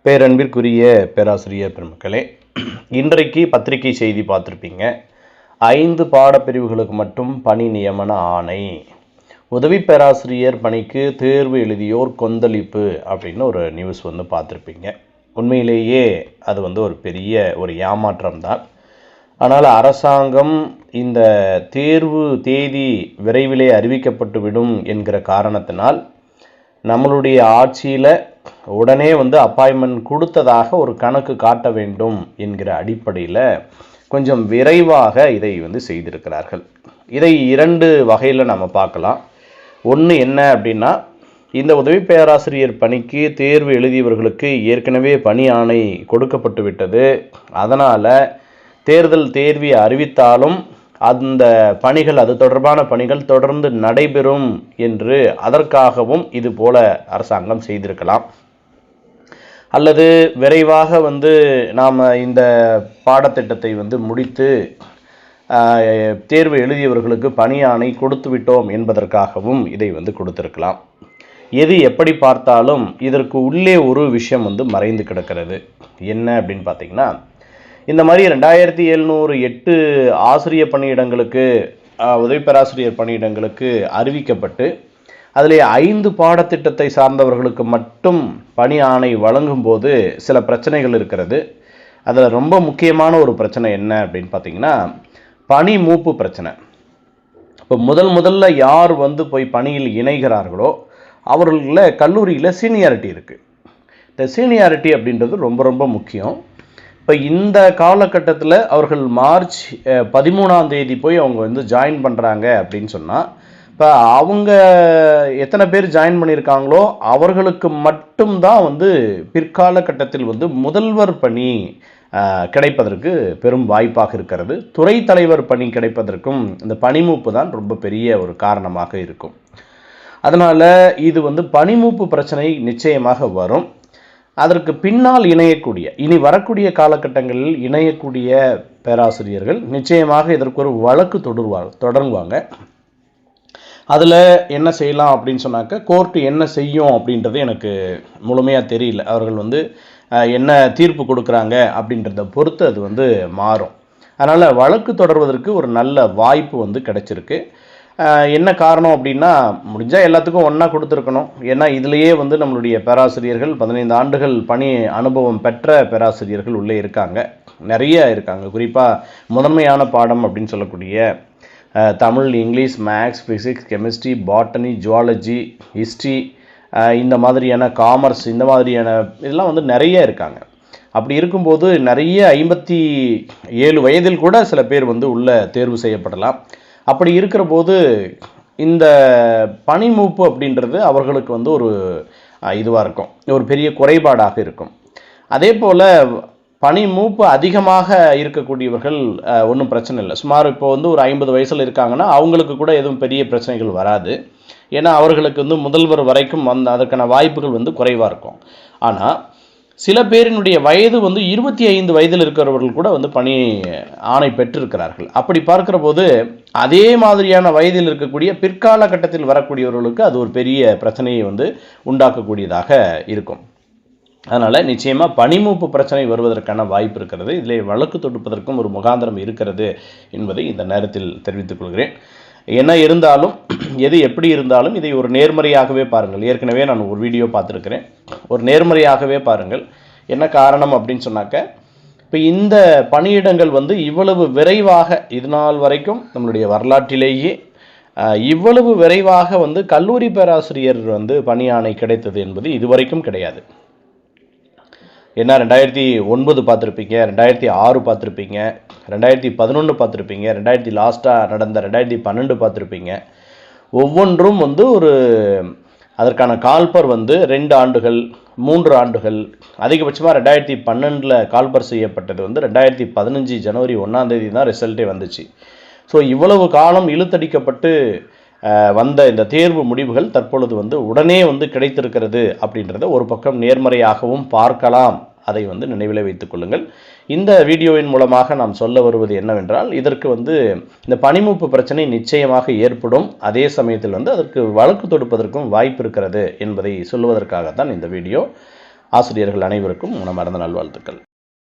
பேரன்பிற்குரிய பேராசிரியர் பெருமக்களே, இன்றைக்கு பத்திரிகை செய்தி பார்த்துருப்பீங்க. 5 பாடப்பிரிவுகளுக்கு மட்டும் பணி நியமன ஆணை. உதவி பேராசிரியர் பணிக்கு தேர்வு எழுதியோர் கொந்தளிப்பு அப்படின்னு ஒரு நியூஸ் பார்த்துருப்பீங்க. உண்மையிலேயே அது ஒரு பெரிய ஏமாற்றம் தான். ஆனால் அரசாங்கம் இந்த தேர்வு தேதி விரைவிலே அறிவிக்கப்பட்டுவிடும் என்கிற காரணத்தினால் நம்மளுடைய ஆட்சியில் உடனே அப்பாயின்மெண்ட் கொடுத்ததாக ஒரு கணக்கு காட்ட வேண்டும் என்கிற அடிப்படையில் கொஞ்சம் விரைவாக இதை செய்திருக்கிறார்கள். இதை 2 வகையில் நம்ம பார்க்கலாம். ஒன்று என்ன அப்படின்னா, இந்த உதவி பேராசிரியர் பணிக்கு தேர்வு எழுதியவர்களுக்கு ஏற்கனவே பணி ஆணை கொடுக்கப்பட்டு விட்டது. அதனால் தேர்தல் தேர்வை அறிவித்தாலும் அந்த பணிகள், அது தொடர்பான பணிகள் தொடர்ந்து நடைபெறும் என்று அதற்காகவும் இது போல அரசாங்கம் செய்திருக்கலாம். அல்லது விரைவாக நாம் இந்த பாடத்திட்டத்தை முடித்து தேர்வு எழுதியவர்களுக்கு பணி ஆணை கொடுத்து விட்டோம் என்பதற்காகவும் இதை கொடுத்திருக்கலாம். எது எப்படி பார்த்தாலும் இதற்கு உள்ளே ஒரு விஷயம் மறைந்து கிடக்கிறது. என்ன அப்படின்னு பார்த்தீங்கன்னா, இந்த மாதிரி 2708 ஆசிரியர் பணியிடங்களுக்கு, உதவி பேராசிரியர் பணியிடங்களுக்கு அறிவிக்கப்பட்டு அதில் 5 பாடத்திட்டத்தை சார்ந்தவர்களுக்கு மட்டும் பணி ஆணை வழங்கும் போது சில பிரச்சனைகள் இருக்கிறது. அதில் ரொம்ப முக்கியமான ஒரு பிரச்சனை என்ன அப்படின்னு பார்த்தீங்கன்னா, பணி மூப்பு பிரச்சனை. இப்போ முதல்ல யார் போய் பணியில் இணைகிறார்களோ அவர்களில் கல்லூரியில் சீனியாரிட்டி இருக்குது. இந்த சீனியாரிட்டி அப்படின்றது ரொம்ப ரொம்ப முக்கியம். இப்போ இந்த காலகட்டத்தில் அவர்கள் மார்ச் 13ஆம் தேதி போய் அவங்க ஜாயின் பண்ணுறாங்க அப்படின்னு சொன்னால், இப்போ அவங்க எத்தனை பேர் ஜாயின் பண்ணியிருக்காங்களோ அவர்களுக்கு மட்டும்தான் பிற்காலகட்டத்தில் முதல்வர் பணி கிடைப்பதற்கு பெரும் வாய்ப்பாக இருக்கிறது. துறை தலைவர் பணி கிடைப்பதற்கும் இந்த பணிமூப்பு தான் ரொம்ப பெரிய ஒரு காரணமாக இருக்கும். அதனால் இது பணிமூப்பு பிரச்சனை நிச்சயமாக வரும். அதற்கு பின்னால் இணையக்கூடிய, இனி வரக்கூடிய காலகட்டங்களில் இணையக்கூடிய பேராசிரியர்கள் நிச்சயமாக இதற்கு ஒரு வழக்கு தொடருவாங்க. அதில் என்ன செய்யலாம் அப்படின்னு சொன்னாக்க, கோர்ட்டு என்ன செய்யும் அப்படின்றது எனக்கு முழுமையாக தெரியல. அவர்கள் என்ன தீர்ப்பு கொடுக்குறாங்க அப்படின்றத பொறுத்து அது மாறும். அதனால் வழக்கு தொடர்வதற்கு ஒரு நல்ல வாய்ப்பு கிடைச்சிருக்கு. என்ன காரணம் அப்படின்னா, முடிஞ்சால் எல்லாத்துக்கும் ஒன்றா கொடுத்துருக்கணும். ஏன்னா இதிலேயே நம்மளுடைய பேராசிரியர்கள் 15 ஆண்டுகள் பணி அனுபவம் பெற்ற பேராசிரியர்கள் உள்ளே இருக்காங்க, நிறைய இருக்காங்க. குறிப்பாக முதன்மையான பாடம் அப்படின்னு சொல்லக்கூடிய Tamil, English, maths, physics, chemistry, botany, zoology, history, இந்த மாதிரியான காமர்ஸ், இந்த மாதிரியான இதெல்லாம் நிறைய இருக்காங்க. அப்படி இருக்கும்போது நிறைய 57 வயதில் கூட சில பேர் உள்ள தேர்வு செய்யப்படலாம். அப்படி இருக்கிற போது இந்த பணிமூப்பு அப்படின்றது அவர்களுக்கு ஒரு இதுவாக இருக்கும், ஒரு பெரிய குறைபாடாக இருக்கும். அதே போல் பணிமூப்பு அதிகமாக இருக்கக்கூடியவர்கள் ஒன்றும் பிரச்சனை இல்லை. சுமார் இப்போ ஒரு 50 வயசில் இருக்காங்கன்னா அவங்களுக்கு கூட எதுவும் பெரிய பிரச்சனைகள் வராது. ஏன்னா அவர்களுக்கு முதல்வர் வரைக்கும் அதற்கான வாய்ப்புகள் குறைவாக இருக்கும். ஆனால் சில பேரினுடைய வயது 25 வயதில் இருக்கிறவர்கள் கூட பணி ஆணை பெற்றிருக்கிறார்கள். அப்படி பார்க்கிற போது அதே மாதிரியான வயதில் இருக்கக்கூடிய பிற்கால கட்டத்தில் வரக்கூடியவர்களுக்கு அது ஒரு பெரிய பிரச்சனையை உண்டாக்கக்கூடியதாக இருக்கும். அதனால் நிச்சயமாக பணிமூப்பு பிரச்சனை வருவதற்கான வாய்ப்பு இருக்கிறது. இதில் வழக்கு தொடுப்பதற்கும் ஒரு முகாந்திரம் இருக்கிறது என்பதை இந்த நேரத்தில் தெரிவித்துக் கொள்கிறேன். என்ன இருந்தாலும், எது எப்படி இருந்தாலும் இதை ஒரு நேர்மறையாகவே பாருங்கள். ஏற்கனவே நான் ஒரு வீடியோ பார்த்துருக்கிறேன். ஒரு நேர்மறையாகவே பாருங்கள். என்ன காரணம் அப்படின்னு சொன்னாக்க, இப்போ இந்த பணியிடங்கள் இவ்வளவு விரைவாக, இது நாள் வரைக்கும் நம்மளுடைய வரலாற்றிலேயே இவ்வளவு விரைவாக கல்லூரி பேராசிரியர் பணி ஆணை கிடைத்தது என்பது இதுவரைக்கும் கிடையாது. ஏன்னா 2009 பார்த்துருப்பீங்க, 2006 பார்த்துருப்பீங்க, 2011 பார்த்துருப்பீங்க, லாஸ்ட்டாக நடந்த 2012 பார்த்துருப்பீங்க. ஒவ்வொன்றும் ஒரு அதற்கான கால்பர் 2 ஆண்டுகள், 3 ஆண்டுகள், அதிகபட்சமாக 2012 கால்பர் செய்யப்பட்டது 2015 ஜனவரி 1ஆம் தேதி தான் ரிசல்ட்டே வந்துச்சு. ஸோ இவ்வளவு காலம் இழுத்தடிக்கப்பட்டு வந்த இந்த தேர்வு முடிவுகள் தற்பொழுது உடனே கிடைத்திருக்கிறது அப்படின்றத ஒரு பக்கம் நேர்மறையாகவும் பார்க்கலாம். அதை நினைவில் வைத்துக் கொள்ளுங்கள். இந்த வீடியோவின் மூலமாக நாம் சொல்ல வருவது என்னவென்றால், இதற்கு இந்த பணிமூப்பு பிரச்சனை நிச்சயமாக ஏற்படும். அதே சமயத்தில் அதற்கு வழக்கு தொடுப்பதற்கும் வாய்ப்பு இருக்கிறது என்பதை சொல்வதற்காகத்தான் இந்த வீடியோ. ஆசிரியர்கள் அனைவருக்கும் மனமார்ந்த நல்வாழ்த்துக்கள்.